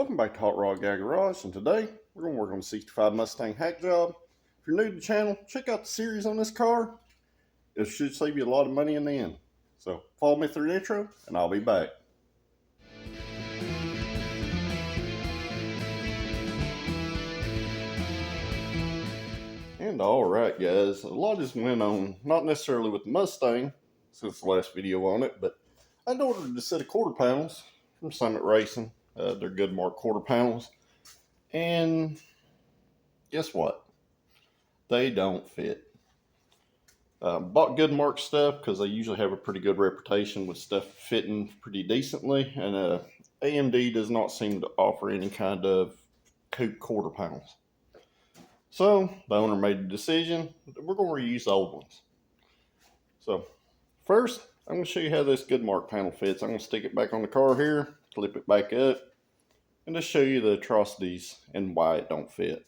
Welcome back to Hot Rod Guy Garage, and today we're going to work on the 65 Mustang hack job. If you're new to the channel, check out the series on this car. It should save you a lot of money in the end. So follow me through the intro and I'll be back. And alright guys, a lot has went on, not necessarily with the Mustang since the last video on it, but I'd ordered a set of quarter panels from Summit Racing. They're good mark quarter panels, and guess what? They don't fit. Bought good mark stuff because they usually have a pretty good reputation with stuff fitting pretty decently, and AMD does not seem to offer any kind of coupe quarter panels. So the owner made the decision that we're going to reuse the old ones. So first, I'm going to show you how this good mark panel fits. I'm going to stick it back on the car here, clip it back up, and just show you the atrocities and why it don't fit.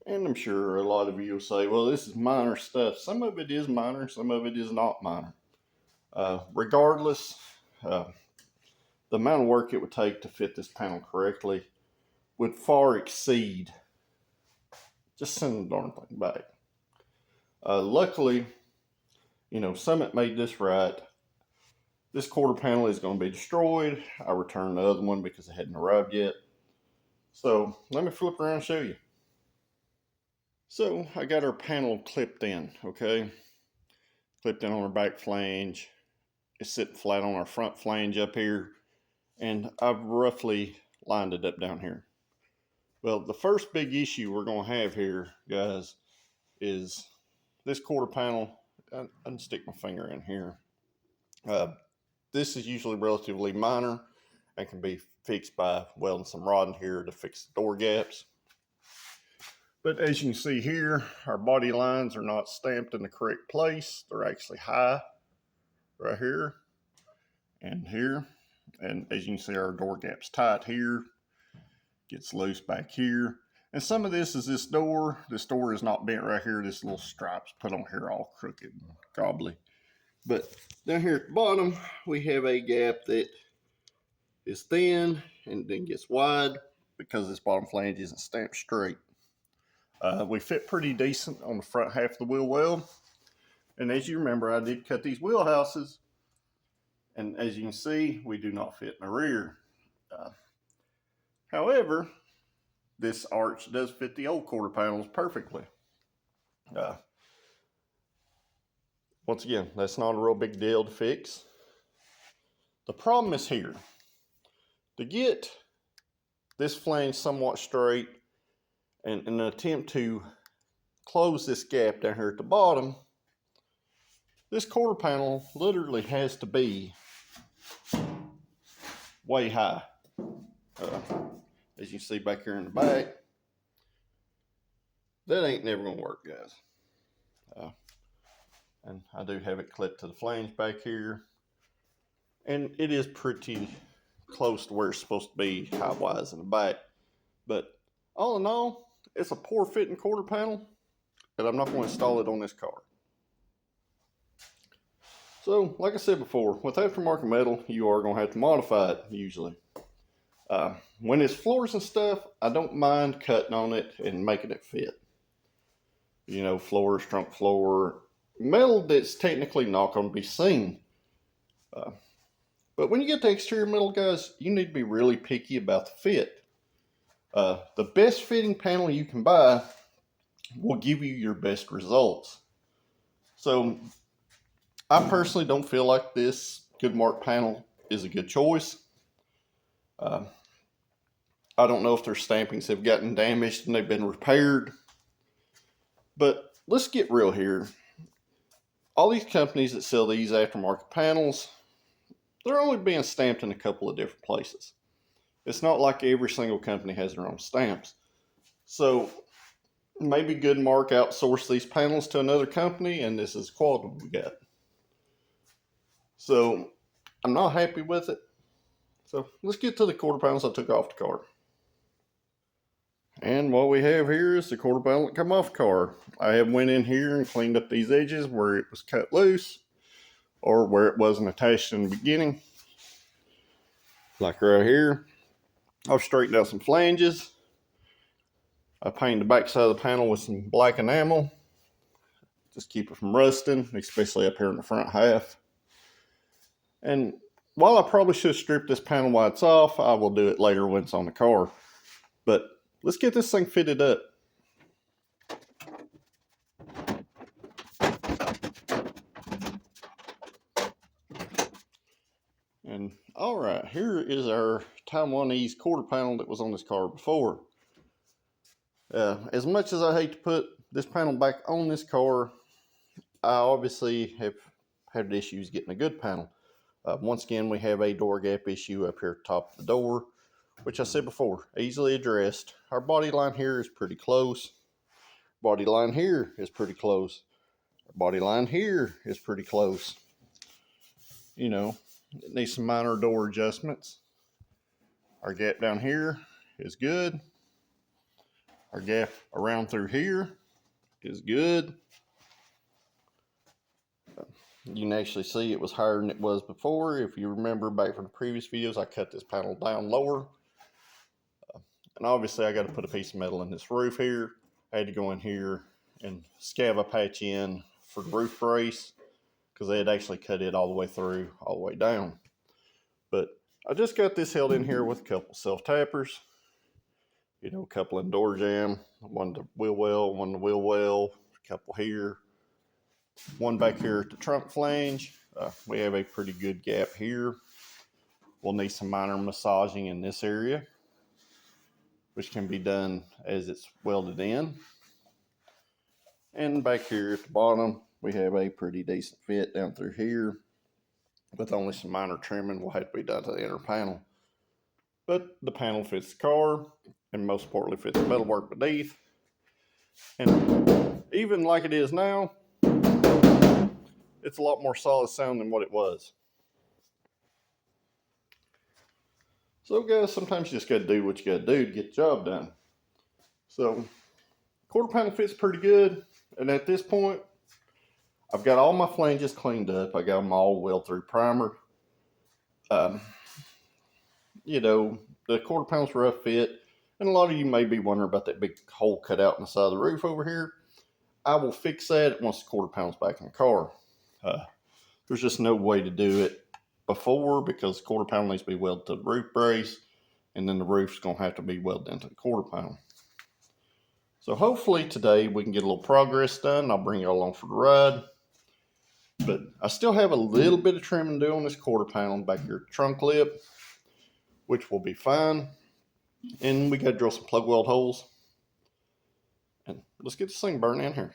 And I'm sure a lot of you will say, well, this is minor stuff. Some of it is minor, some of it is not minor. Regardless, the amount of work it would take to fit this panel correctly would far exceed just sending the darn thing back. Luckily, Summit made this right. This quarter panel is going to be destroyed. I returned the other one because it hadn't arrived yet. So let me flip around and show you. So I got our panel clipped in, okay? Clipped in on our back flange. It's sitting flat on our front flange up here. And I've roughly lined it up down here. Well, the first big issue we're going to have here, guys, is this quarter panel. I can stick my finger in here. This is usually relatively minor and can be fixed by welding some rod in here to fix the door gaps. But as you can see here, our body lines are not stamped in the correct place. They're actually high right here and here. And as you can see, our door gap's tight here, gets loose back here. And some of this is this door. This door is not bent right here. This little stripe's put on here all crooked and gobbly. But down here at the bottom, we have a gap that is thin and then gets wide because this bottom flange isn't stamped straight. We fit pretty decent on the front half of the wheel well. And as you remember, I did cut these wheelhouses. And as you can see, we do not fit in the rear. However, this arch does fit the old quarter panels perfectly. Once again, that's not a real big deal to fix. The problem is here. To get this flange somewhat straight and in an attempt to close this gap down here at the bottom, this quarter panel literally has to be way high. As you can see back here in the back, that ain't never gonna work, guys. And I do have it clipped to the flange back here, and it is pretty close to where it's supposed to be height-wise in the back. But all in all, it's a poor fitting quarter panel, and I'm not going to install it on this car. So, like I said before, with aftermarket metal, you are going to have to modify it usually. When it's floors and stuff, I don't mind cutting on it and making it fit. Floors, trunk floor, metal that's technically not going to be seen. But when you get to exterior metal, guys, you need to be really picky about the fit. The best fitting panel you can buy will give you your best results. So I personally don't feel like this good mark panel is a good choice. I don't know if their stampings have gotten damaged and they've been repaired. But let's get real here. All these companies that sell these aftermarket panels, they're only being stamped in a couple of different places. It's not like every single company has their own stamps. So maybe Goodmark outsourced these panels to another company, and this is the quality we got. So I'm not happy with it. So let's get to the quarter panels I took off the car. And what we have here is the quarter panel that come off car. I have went in here and cleaned up these edges where it was cut loose or where it wasn't attached in the beginning. Like right here. I've straightened out some flanges. I painted the back side of the panel with some black enamel. Just keep it from rusting, especially up here in the front half. And while I probably should strip this panel while it's off, I will do it later when it's on the car. But let's get this thing fitted up. And all right, here is our Taiwanese quarter panel that was on this car before. As much as I hate to put this panel back on this car, I obviously have had issues getting a good panel. Once again, we have a door gap issue up here at the top of the door, which I said before, easily addressed. Our body line here is pretty close. Body line here is pretty close. Our body line here is pretty close. You know, it needs some minor door adjustments. Our gap down here is good. Our gap around through here is good. You can actually see it was higher than it was before. If you remember back from the previous videos, I cut this panel down lower. And obviously I got to put a piece of metal in this roof here. I had to go in here and scab a patch in for the roof brace because they had actually cut it all the way through, all the way down. But I just got this held in here with a couple self-tappers. You know, a couple in door jamb, one to wheel well, one to wheel well, a couple here. One back here at the trunk flange. We have a pretty good gap here. We'll need some minor massaging in this area, which can be done as it's welded in. And back here at the bottom, we have a pretty decent fit down through here, with only some minor trimming will have to be done to the inner panel. But the panel fits the car, and most importantly fits the metalwork beneath. And even like it is now, it's a lot more solid sound than what it was. So guys, sometimes you just gotta do what you gotta do to get the job done. So, quarter panel fits pretty good. And at this point, I've got all my flanges cleaned up. I got them all weld through primer. You know, the quarter panel's rough fit. And a lot of you may be wondering about that big hole cut out in the side of the roof over here. I will fix that once the quarter panel's back in the car. There's just no way to do it before because the quarter panel needs to be welded to the roof brace, and then the roof's going to have to be welded into the quarter panel. So hopefully today we can get a little progress done. I'll bring you along for the ride. But I still have a little bit of trimming to do on this quarter panel back here at the trunk lip, which will be fine. And we got to drill some plug weld holes. And let's get this thing burning in here.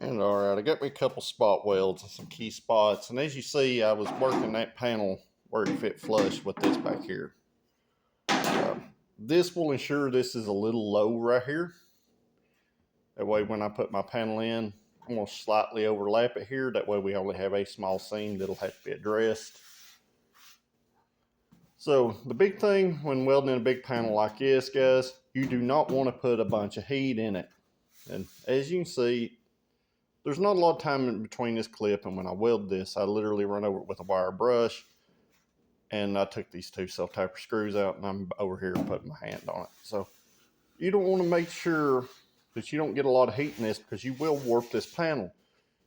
And all right, I got me a couple spot welds and some key spots. And as you see, I was working that panel where it fit flush with this back here. This will ensure this is a little low right here. That way when I put my panel in, I'm going to slightly overlap it here. That way we only have a small seam that'll have to be addressed. So the big thing when welding in a big panel like this, guys, you do not want to put a bunch of heat in it. And as you can see, there's not a lot of time in between this clip and when I weld this. I literally run over it with a wire brush, and I took these two self-tapper screws out, and I'm over here putting my hand on it. So you don't want to make sure that you don't get a lot of heat in this because you will warp this panel.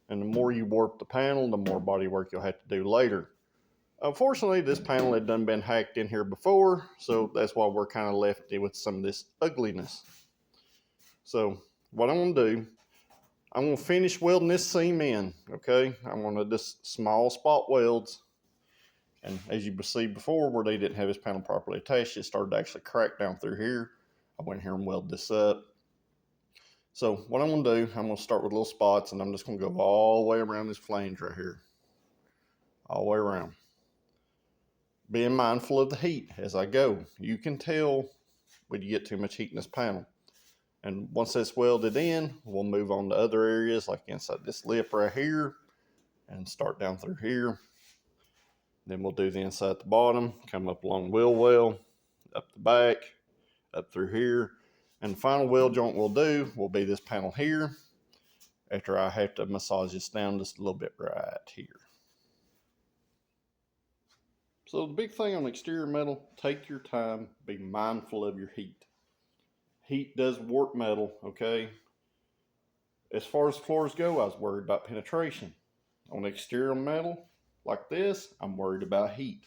And the more you warp the panel, the more body work you'll have to do later. Unfortunately, this panel had done been hacked in here before, so that's why we're kind of left with some of this ugliness. So what I'm going to do, I'm going to finish welding this seam in, okay? I'm going to just small spot welds. And as you see before, where they didn't have this panel properly attached, it started to actually crack down through here. I went here and welded this up. So what I'm going to do, I'm going to start with little spots, and I'm just going to go all the way around this flange right here. All the way around. Being mindful of the heat as I go. You can tell when you get too much heat in this panel. And once that's welded in, we'll move on to other areas like inside this lip right here and start down through here. Then we'll do the inside at the bottom, come up along the wheel well, up the back, up through here. And the final weld joint we'll do will be this panel here after I have to massage this down just a little bit right here. So the big thing on exterior metal, take your time, be mindful of your heat. Heat does warp metal, okay? As far as floors go, I was worried about penetration. On exterior metal like this, I'm worried about heat,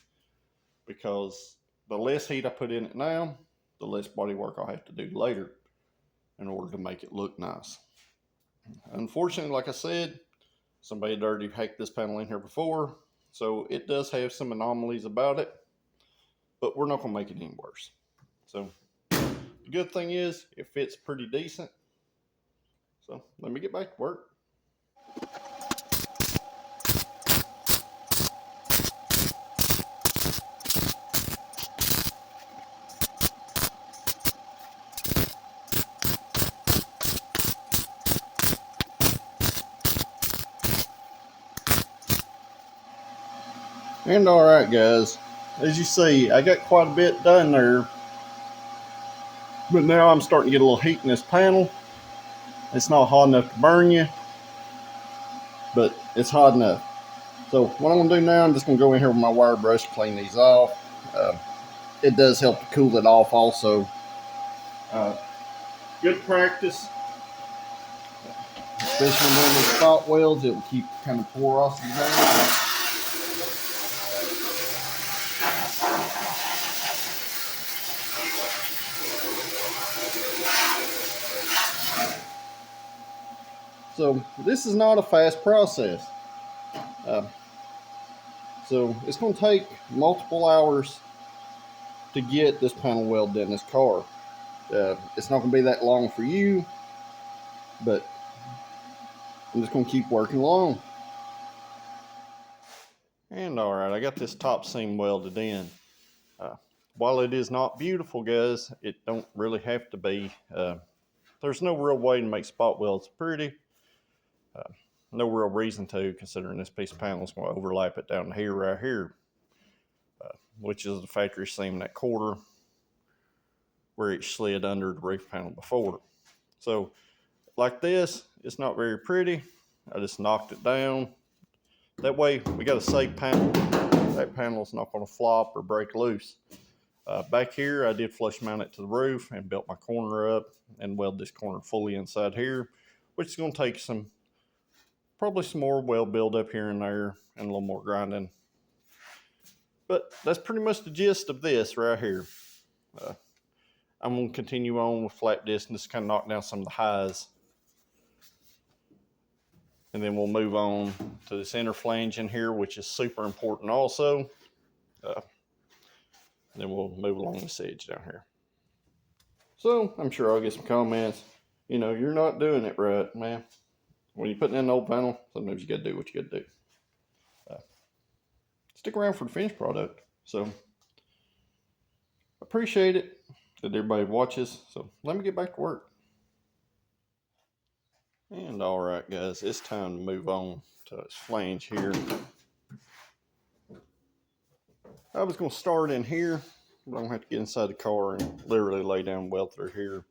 because the less heat I put in it now, the less body work I'll have to do later in order to make it look nice. Unfortunately, like I said, somebody had already hacked this panel in here before, so it does have some anomalies about it, but we're not going to make it any worse. So the good thing is it fits pretty decent. So let me get back to work. And all right, guys, as you see, I got quite a bit done there, but now I'm starting to get a little heat in this panel. It's not hot enough to burn you, but it's hot enough. So what I'm going to do now, I'm just going to go in here with my wire brush, clean these off. It does help to cool it off also. Good practice, especially when doing these spot welds. It will keep kind of porosity down. So this is not a fast process. So it's going to take multiple hours to get this panel welded in this car. It's not going to be that long for you, but I'm just going to keep working along. And all right, I got this top seam welded in. While it is not beautiful, guys, it don't really have to be. There's no real way to make spot welds pretty. No real reason to, considering this piece of panel is going to overlap it down here, right here, which is the factory seam, that quarter where it slid under the roof panel before. So like this, it's not very pretty. I just knocked it down. That way we got a safe panel. That panel is not going to flop or break loose. Back here, I did flush mount it to the roof and built my corner up and weld this corner fully inside here, which is going to take probably some more weld build up here and there and a little more grinding. But that's pretty much the gist of this right here. I'm going to continue on with flat disc and just kind of knock down some of the highs. And then we'll move on to this inner flange in here, which is super important also. Then we'll move along this edge down here. So I'm sure I'll get some comments. You know, you're not doing it right, man. When you're putting in an old panel, sometimes you got to do what you got to do. Stick around for the finished product. So appreciate it that everybody watches. So let me get back to work. And all right, guys, it's time to move on to this flange here. I was going to start in here, but I'm going to have to get inside the car and literally lay down weld through here.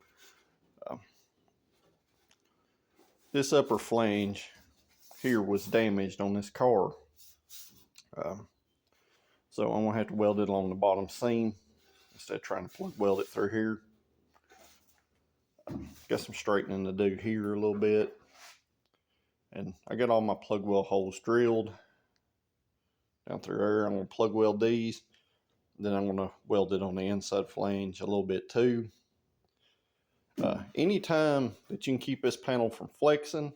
This upper flange here was damaged on this car. So I'm going to have to weld it along the bottom seam instead of trying to plug weld it through here. Got some straightening to do here a little bit. And I got all my plug weld holes drilled down through there. I'm going to plug weld these. Then I'm going to weld it on the inside flange a little bit too. Anytime that you can keep this panel from flexing,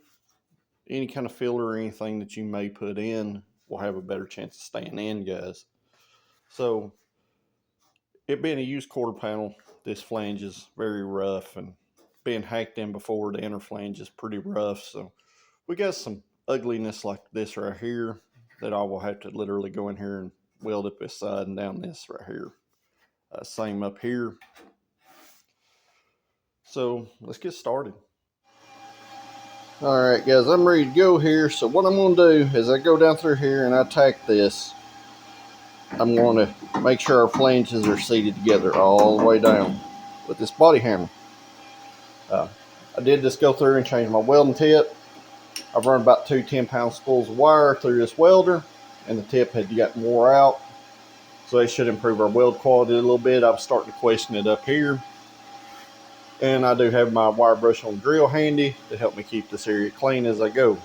any kind of filler or anything that you may put in will have a better chance of staying in, guys. So it being a used quarter panel, this flange is very rough, and being hacked in before, the inner flange is pretty rough. So we got some ugliness like this right here that I will have to literally go in here and weld up this side and down this right here. Same up here. So let's get started. All right, guys, I'm ready to go here. So what I'm going to do is I go down through here and I tack this. I'm going to make sure our flanges are seated together all the way down with this body hammer. I did just go through and change my welding tip. I've run about 2 10-pound spools of wire through this welder, and the tip had gotten wore out. So it should improve our weld quality a little bit. I'm starting to question it up here. And I do have my wire brush on drill handy to help me keep this area clean as I go.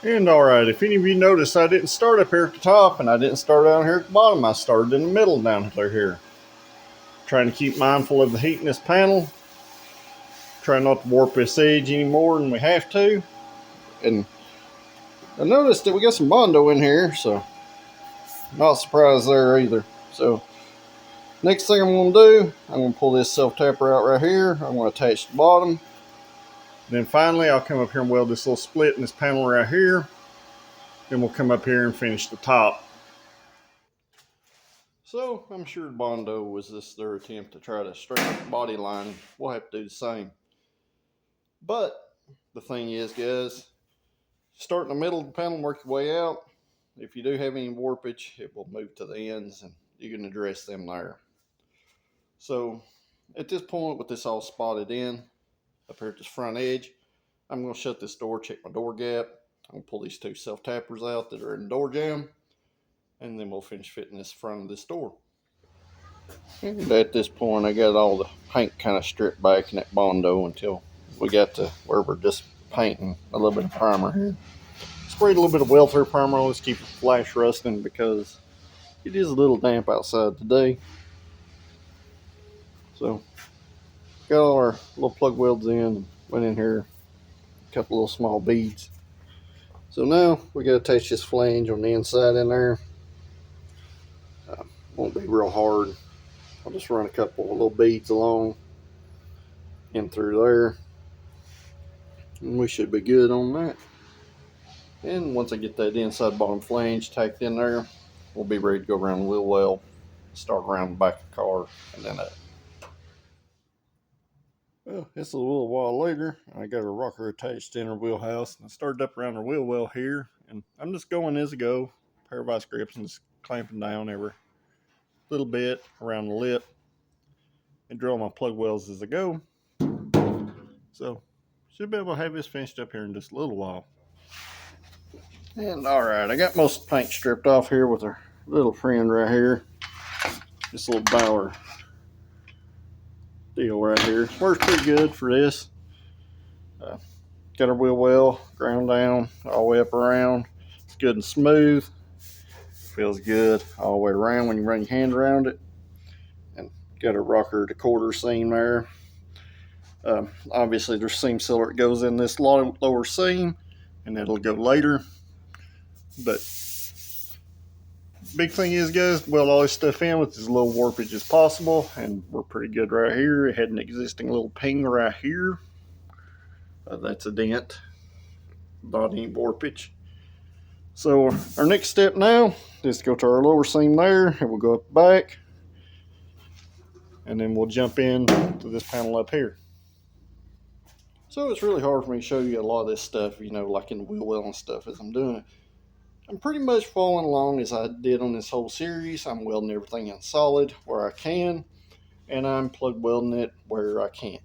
And alright, if any of you noticed, I didn't start up here at the top and I didn't start down here at the bottom. I started in the middle down through here. Trying to keep mindful of the heat in this panel. Trying not to warp this edge any more than we have to. And I noticed that we got some Bondo in here, so not surprised there either. So next thing I'm going to do, I'm going to pull this self-tapper out right here. I'm going to attach the bottom. Then finally, I'll come up here and weld this little split in this panel right here. Then we'll come up here and finish the top. So I'm sure Bondo was their attempt to try to straighten up the body line. We'll have to do the same. But the thing is, guys, start in the middle of the panel and work your way out. If you do have any warpage, it will move to the ends and you can address them there. So at this point, with this all spotted in up here at this front edge, I'm going to shut this door, check my door gap. I'm going to pull these 2 self-tappers out that are in the door jamb, and then we'll finish fitting this front of this door. And at this point, I got all the paint kind of stripped back in that Bondo until we got to where we're just painting a little bit of primer here. Sprayed a little bit of weld-through primer on this, keep it flash rusting because it is a little damp outside today. So got all our little plug welds in, went in here, a couple little small beads. So now we got to attach this flange on the inside in there. Won't be real hard. I'll just run a couple of little beads along in through there, and we should be good on that. And once I get that inside bottom flange tacked in there, we'll be ready to go around the wheel well, start around the back of the car, and then up. Well, it's a little while later. I got a rocker attached to the inner wheelhouse, and I started up around the wheel well here, and I'm just going as I go, pair of vice grips, and just clamping down every little bit around the lip and drill my plug welds as I go. So should be able to have this finished up here in just a little while. And alright, I got most of the paint stripped off here with our little friend right here. This little Bauer deal right here. Works pretty good for this. Got our wheel well ground down all the way up around. It's good and smooth. Feels good all the way around when you run your hand around it. And got a rocker to quarter seam there. Obviously there's seam sealer that goes in this lower seam, and it'll go later. But big thing is, guys, weld all this stuff in with as low warpage as possible, and we're pretty good right here. It had an existing little ping right here. That's a dent, not any warpage. So our next step now is to go to our lower seam there, and we'll go up back, and then we'll jump in to this panel up here. So it's really hard for me to show you a lot of this stuff, you know, like in the wheel well and stuff as I'm doing it. I'm pretty much following along as I did on this whole series. I'm welding everything in solid where I can, and I'm plug welding it where I can't.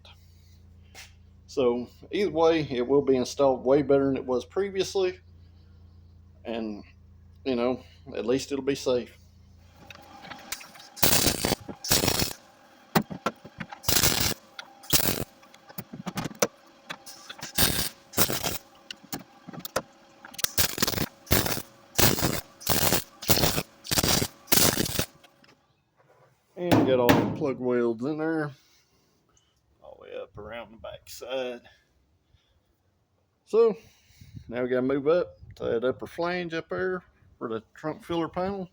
So either way, it will be installed way better than it was previously. And you know, at least it'll be safe. And get all the plug welds in there, all the way up around the back side. So now we gotta move up to that upper flange up there for the trunk filler panel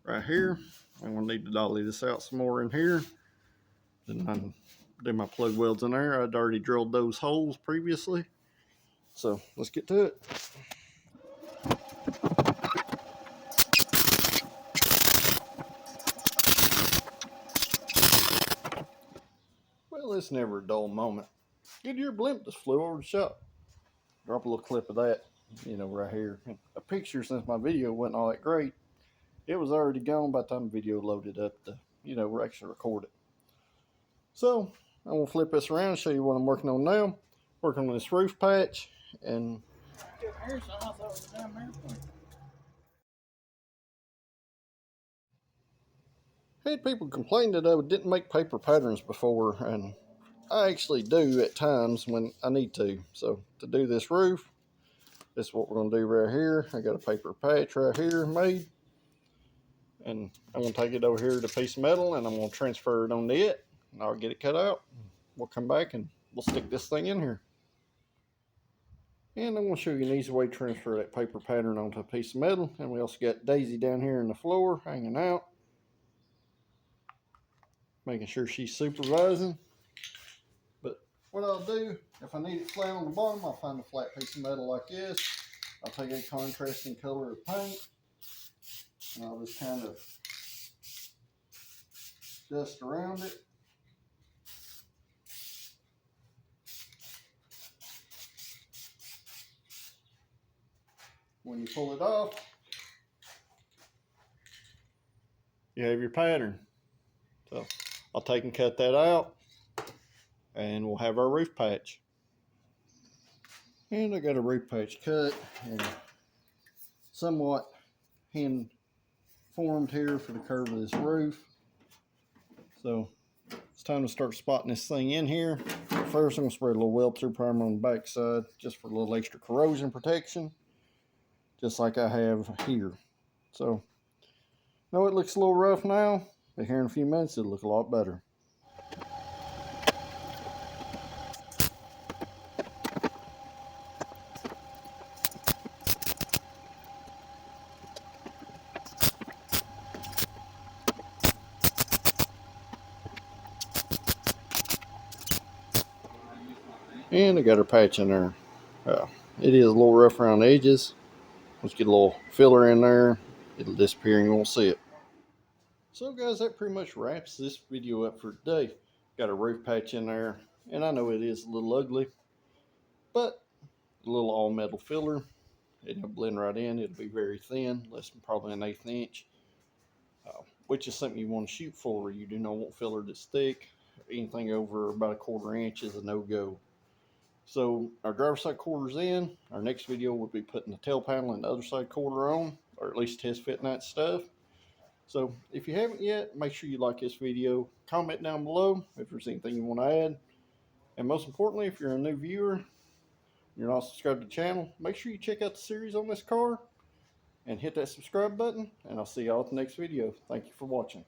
right here. I'm gonna need to dolly this out some more in here. Then I do my plug welds in there. I'd already drilled those holes previously. So let's get to it. Well, it's never a dull moment. Goodyear blimp just flew over the shop. Drop a little clip of that, you know, right here. A picture, since my video wasn't all that great, it was already gone by the time the video loaded up to, you know, actually record it. So I'm gonna flip this around and show you what I'm working on now. Working on this roof patch, and I had people complain that I didn't make paper patterns before, and I actually do at times when I need to. So to do this roof, this is what we're gonna do right here. I got a paper patch right here made, and I'm gonna take it over here to a piece of metal, and I'm gonna transfer it onto it, and I'll get it cut out. We'll come back and we'll stick this thing in here. And I'm going to show you an easy way to transfer that paper pattern onto a piece of metal. And we also got Daisy down here on the floor hanging out, making sure she's supervising. But what I'll do, if I need it flat on the bottom, I'll find a flat piece of metal like this. I'll take a contrasting color of paint, and I'll just kind of dust around it. When you pull it off, you have your pattern. So I'll take and cut that out, and we'll have our roof patch. And I got a roof patch cut and somewhat hand formed here for the curve of this roof. So it's time to start spotting this thing in here. First, I'm going to spray a little weld through primer on the back side just for a little extra corrosion protection, just like I have here. So I know it looks a little rough now, but here in a few minutes it'll look a lot better. And I got our patch in there. It is a little rough around the edges. Let's get a little filler in there. It'll disappear and you won't see it. So guys, that pretty much wraps this video up for today. Got a roof patch in there, and I know it is a little ugly, but a little all metal filler. It'll blend right in. It'll be very thin, less than probably an 1/8 inch, which is something you want to shoot for. You do not want filler that's thick. Anything over about 1/4 inch is a no-go. So our driver's side quarter's in. Our next video will be putting the tail panel and the other side quarter on, or at least test fitting that stuff. So if you haven't yet, make sure you like this video, comment down below if there's anything you want to add. And most importantly, if you're a new viewer, you're not subscribed to the channel, make sure you check out the series on this car and hit that subscribe button, and I'll see y'all at the next video. Thank you for watching.